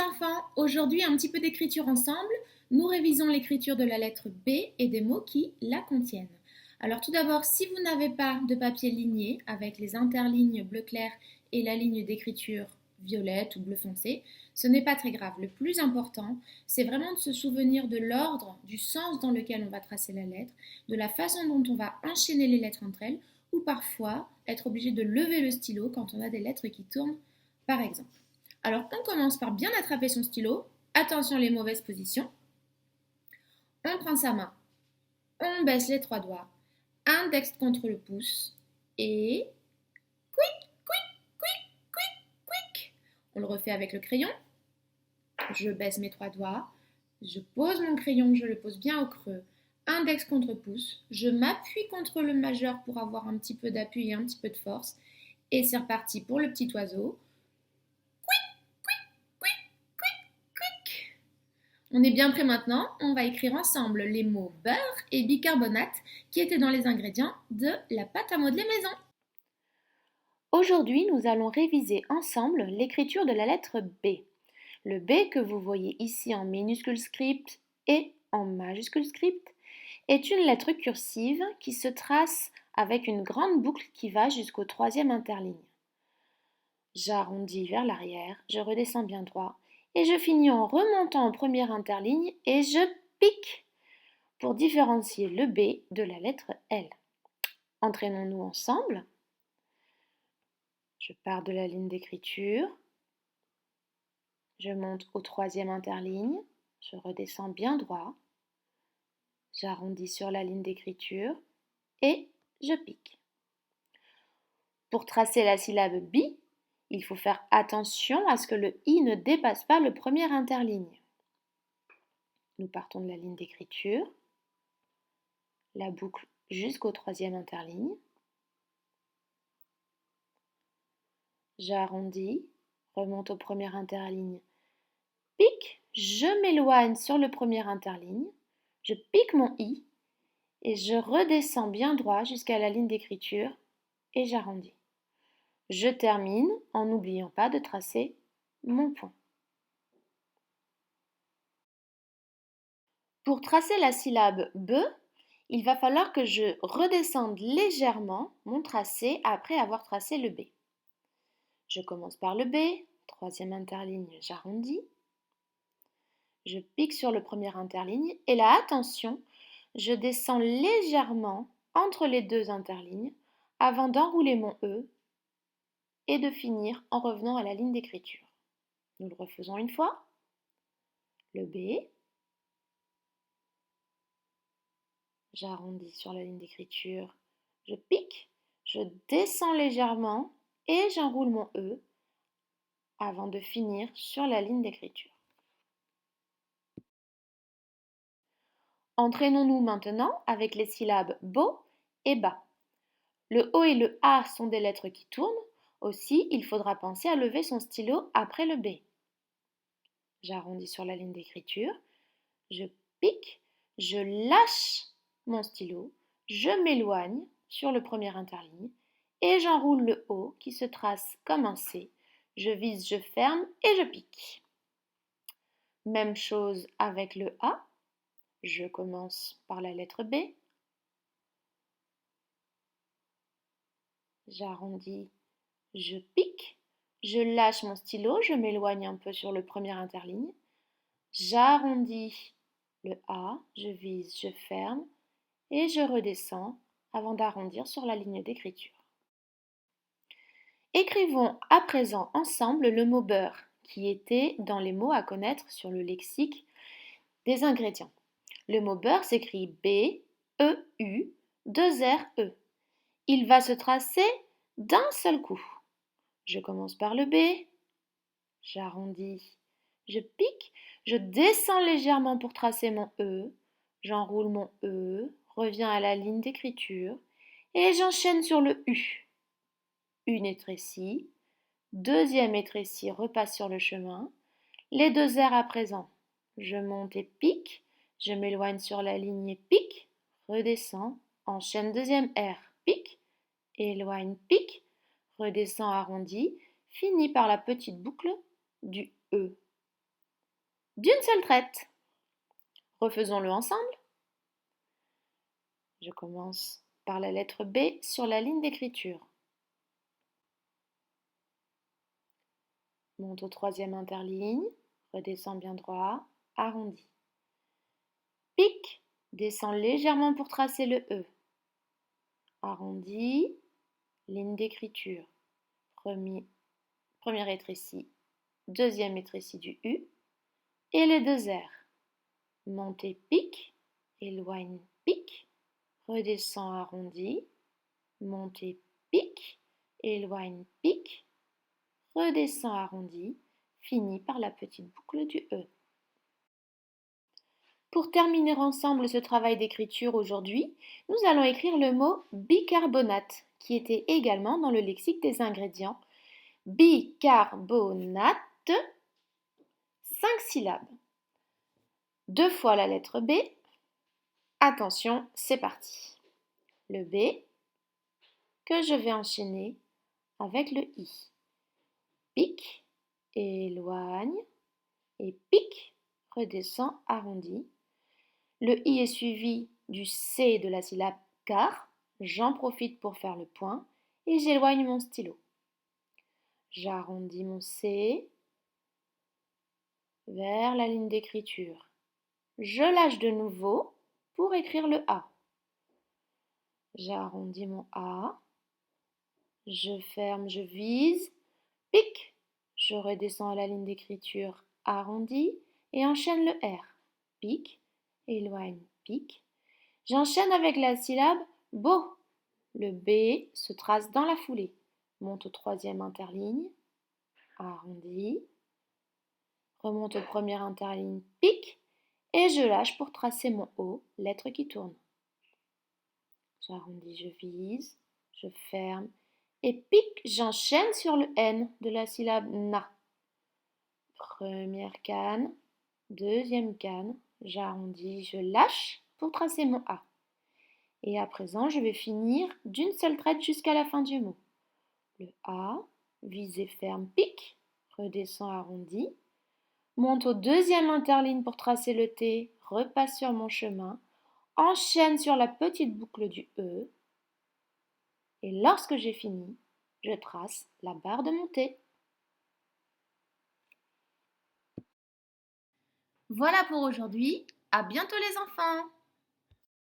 enfants, aujourd'hui un petit peu d'écriture ensemble. Nous révisons l'écriture de la lettre B et des mots qui la contiennent. Alors tout d'abord, si vous n'avez pas de papier ligné avec les interlignes bleu clair et la ligne d'écriture violette ou bleu foncé, ce n'est pas très grave. Le plus important, c'est vraiment de se souvenir de l'ordre, du sens dans lequel on va tracer la lettre, de la façon dont on va enchaîner les lettres entre elles, ou parfois être obligé de lever le stylo quand on a des lettres qui tournent, par exemple. Alors on commence par bien attraper son stylo. Attention les mauvaises positions. On prend sa main. On baisse les trois doigts. Index contre le pouce. Et quick, quick, quick, quick, quick. On le refait avec le crayon. Je baisse mes trois doigts. Je pose mon crayon, je le pose bien au creux. Index contre pouce. Je m'appuie contre le majeur pour avoir un petit peu d'appui et un petit peu de force. Et c'est reparti pour le petit oiseau. On est bien prêt maintenant, on va écrire ensemble les mots beurre et bicarbonate qui étaient dans les ingrédients de la pâte à modeler maison. Aujourd'hui, nous allons réviser ensemble l'écriture de la lettre B. Le B que vous voyez ici en minuscule script et en majuscule script est une lettre cursive qui se trace avec une grande boucle qui va jusqu'au troisième interligne. J'arrondis vers l'arrière, je redescends bien droit et je finis en remontant en première interligne et je pique pour différencier le B de la lettre L. Entraînons-nous ensemble. Je pars de la ligne d'écriture, je monte au troisième interligne, je redescends bien droit, j'arrondis sur la ligne d'écriture et je pique. Pour tracer la syllabe bi, il faut faire attention à ce que le i ne dépasse pas le premier interligne. Nous partons de la ligne d'écriture, la boucle jusqu'au troisième interligne. J'arrondis, remonte au premier interligne, pique, je m'éloigne sur le premier interligne, je pique mon i et je redescends bien droit jusqu'à la ligne d'écriture et j'arrondis. Je termine en n'oubliant pas de tracer mon point. Pour tracer la syllabe B, il va falloir que je redescende légèrement mon tracé après avoir tracé le B. Je commence par le B, troisième interligne, j'arrondis. Je pique sur le premier interligne et là, attention, je descends légèrement entre les deux interlignes avant d'enrouler mon E et de finir en revenant à la ligne d'écriture. Nous le refaisons une fois. Le B. J'arrondis sur la ligne d'écriture. Je pique, je descends légèrement et j'enroule mon E avant de finir sur la ligne d'écriture. Entraînons-nous maintenant avec les syllabes beau et bas. Le O et le A sont des lettres qui tournent. Aussi, il faudra penser à lever son stylo après le B. J'arrondis sur la ligne d'écriture, je pique, je lâche mon stylo, je m'éloigne sur le premier interligne et j'enroule le O qui se trace comme un C. Je vise, je ferme et je pique. Même chose avec le A. Je commence par la lettre B. J'arrondis, je pique, je lâche mon stylo, je m'éloigne un peu sur le premier interligne. J'arrondis le A, je vise, je ferme et je redescends avant d'arrondir sur la ligne d'écriture. Écrivons à présent ensemble le mot beurre qui était dans les mots à connaître sur le lexique des ingrédients. Le mot beurre s'écrit B-E-U, 2 R-E. Il va se tracer d'un seul coup. Je commence par le B, j'arrondis, je pique, je descends légèrement pour tracer mon E, j'enroule mon E, reviens à la ligne d'écriture et j'enchaîne sur le U. Une étrécie, deuxième étrécie repasse sur le chemin, les deux R à présent. Je monte et pique, je m'éloigne sur la ligne et pique, redescends, enchaîne deuxième R, pique, éloigne, pique, redescends arrondi, finis par la petite boucle du E. d'une seule traite. Refaisons-le ensemble. Je commence par la lettre B sur la ligne d'écriture. Monte au troisième interligne, redescends bien droit, arrondi. Pique, descends légèrement pour tracer le E. Arrondi, ligne d'écriture. Premier étrécie, deuxième étrécie du U et les deux R. Montez, pique, éloigne, pique, redescends, arrondi, montez, pique, éloigne, pique, redescends, arrondi, finis par la petite boucle du E. Pour terminer ensemble ce travail d'écriture aujourd'hui, nous allons écrire le mot bicarbonate, qui était également dans le lexique des ingrédients. Bicarbonate, 5 syllabes. 2 fois la lettre B. Attention, c'est parti. Le B que je vais enchaîner avec le I. Pique, éloigne et pique, redescend, arrondi. Le I est suivi du C de la syllabe car. J'en profite pour faire le point et j'éloigne mon stylo. J'arrondis mon C vers la ligne d'écriture. Je lâche de nouveau pour écrire le A. J'arrondis mon A. Je ferme, je vise. Pique. Je redescends à la ligne d'écriture arrondie et enchaîne le R. Pique, éloigne, pique. J'enchaîne avec la syllabe beau. Le B se trace dans la foulée. Monte au troisième interligne, arrondi. Remonte au premier interligne, pique. Et je lâche pour tracer mon O, lettre qui tourne. J'arrondis, je vise, je ferme et pique, j'enchaîne sur le N de la syllabe na. Première canne, deuxième canne, j'arrondis, je lâche pour tracer mon A. Et à présent, je vais finir d'une seule traite jusqu'à la fin du mot. Le A, visé ferme, pique, redescend, arrondi, monte au deuxième interligne pour tracer le T, repasse sur mon chemin, enchaîne sur la petite boucle du E, et lorsque j'ai fini, je trace la barre de mon T. Voilà pour aujourd'hui. À bientôt les enfants!